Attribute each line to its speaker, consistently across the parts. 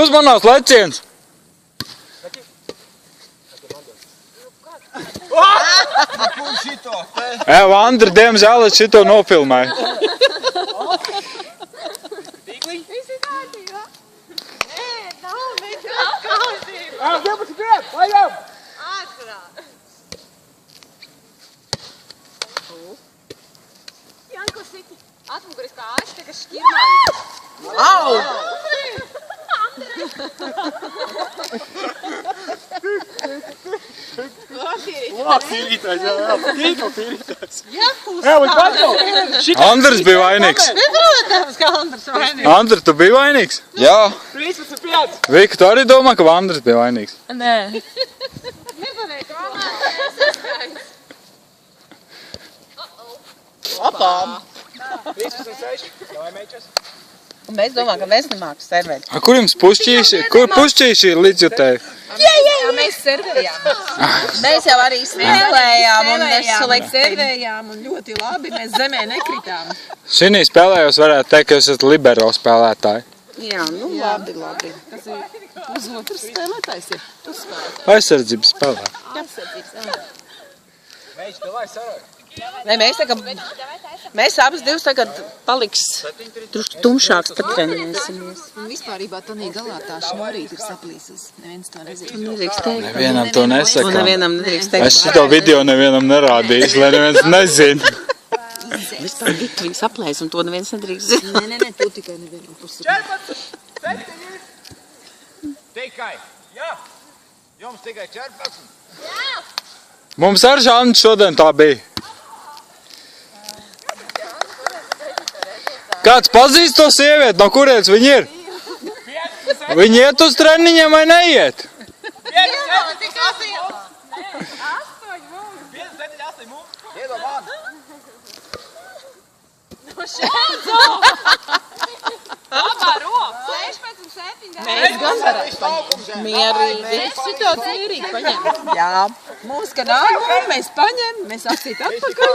Speaker 1: Uzmanās leciens! Vandra, diemžēl, šito nofilmēja.
Speaker 2: Visi kārtībā? Nē, nav nekas kārtībā.
Speaker 3: 12 grieb, lejam!
Speaker 2: Ātrāk. Janko siti. Atmuguris kā āķis, tagad šķirmājas.
Speaker 4: Au!
Speaker 3: Tīrītājs, jā. Tīko tīrītājs.
Speaker 1: Andrs bija vainīgs.
Speaker 4: Protams, ka Andrs vainīgs.
Speaker 1: Andra, tu biji vainīgs? Jā.
Speaker 3: 13,5.
Speaker 1: Vika, tu arī domā, ka Andrs bija vainīgs?
Speaker 4: Nē.
Speaker 2: Nepaveik, domāju.
Speaker 4: Opām.
Speaker 3: 13,6. Vai meičas?
Speaker 4: Un mēs domājam, ka mēs nemākam servēt.
Speaker 1: Kur jums pušķīši ir līdzjutēji?
Speaker 4: Jā, mēs servējām. Mēs jau arī spēlējām un mēs
Speaker 5: servējām un ļoti labi, mēs zemē nekritām.
Speaker 1: Šinī spēlē jūs varētu teikt, ka jūs esat libero spēlētāji.
Speaker 5: Jā, nu labi. Tas ir pusotrs spēlētājs ir. Tu spēlētājs.
Speaker 1: Aizsardzības spēlē.
Speaker 3: Meič, davai saroj.
Speaker 4: Nē, mēs abas divas tagad paliks truši tumšāks, tad trenēsimies.
Speaker 5: Un vispārībā tanī galā tā šnorīt ir saplīsus. Neviens to nezina.
Speaker 4: Nedrīkst teikt.
Speaker 1: Nevienam to nesakām.
Speaker 4: Un nevienam nedrīkst teikt.
Speaker 1: Es šito video nevienam nerādīšu, lai neviens nezina.
Speaker 4: Vispār Gitvi saplēs un to neviens nedrīkst zināt.
Speaker 5: Nē, tu tikai nevienam pusi.
Speaker 3: 14, 7. Tikai. Jā. Jums tikai 14.
Speaker 1: Mums ar Žandu šodien tā bija. Kāds pazīst to sievieti, no kurienes viņi ir? Viņi iet uz treniņiem vai neiet?
Speaker 3: 5, 7, 8 mums. Iedod vārdu.
Speaker 2: No šeit! Labā roka! 16, 7.
Speaker 4: Mēs gan varētu mierīgi.
Speaker 5: Mēs šito tīrīgi paņem.
Speaker 4: Jā.
Speaker 5: Mums, kad ārgum, mēs paņem, mēs akcīt atpakaļ.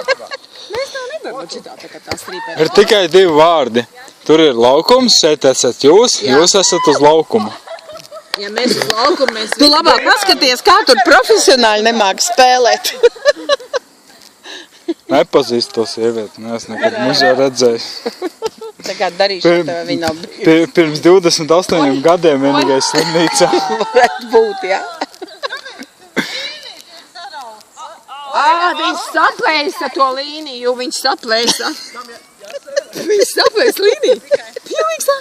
Speaker 5: Mēs tā nevaram šitā, tā kā tā strīpē.
Speaker 1: Ir tikai 2 vārdi. Tur ir laukums, šeit esat jūs esat uz laukuma.
Speaker 5: Ja mēs uz laukumu, mēs...
Speaker 4: Tu labāk paskaties, kā tur profesionāļi nemāk spēlēt.
Speaker 1: Nepazīst to sievieti, es nekad mūžā redzēju.
Speaker 4: Tagad darīšu, tev viņa nav
Speaker 1: Pirms 28 gadiem vienīgais slimnīcā.
Speaker 4: varētu būt, jā?
Speaker 5: Viņš saplēsa to līniju, viņš saplēsa. Viņš saplēsa līniju. Pilnīgs tā.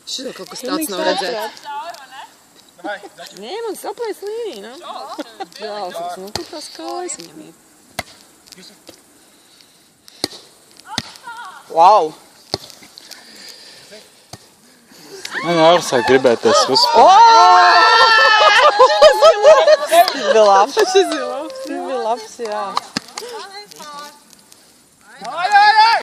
Speaker 5: Šitā kaut kas tāds nav redzēts. Nē, man saplēsa līniju, ne? Jāsaks, nu kur tās kājas viņam ir?
Speaker 4: Wow!
Speaker 1: Man jau sāk gribēties uzspēlēt.
Speaker 4: Tas bija labs, jā.
Speaker 3: Mājā!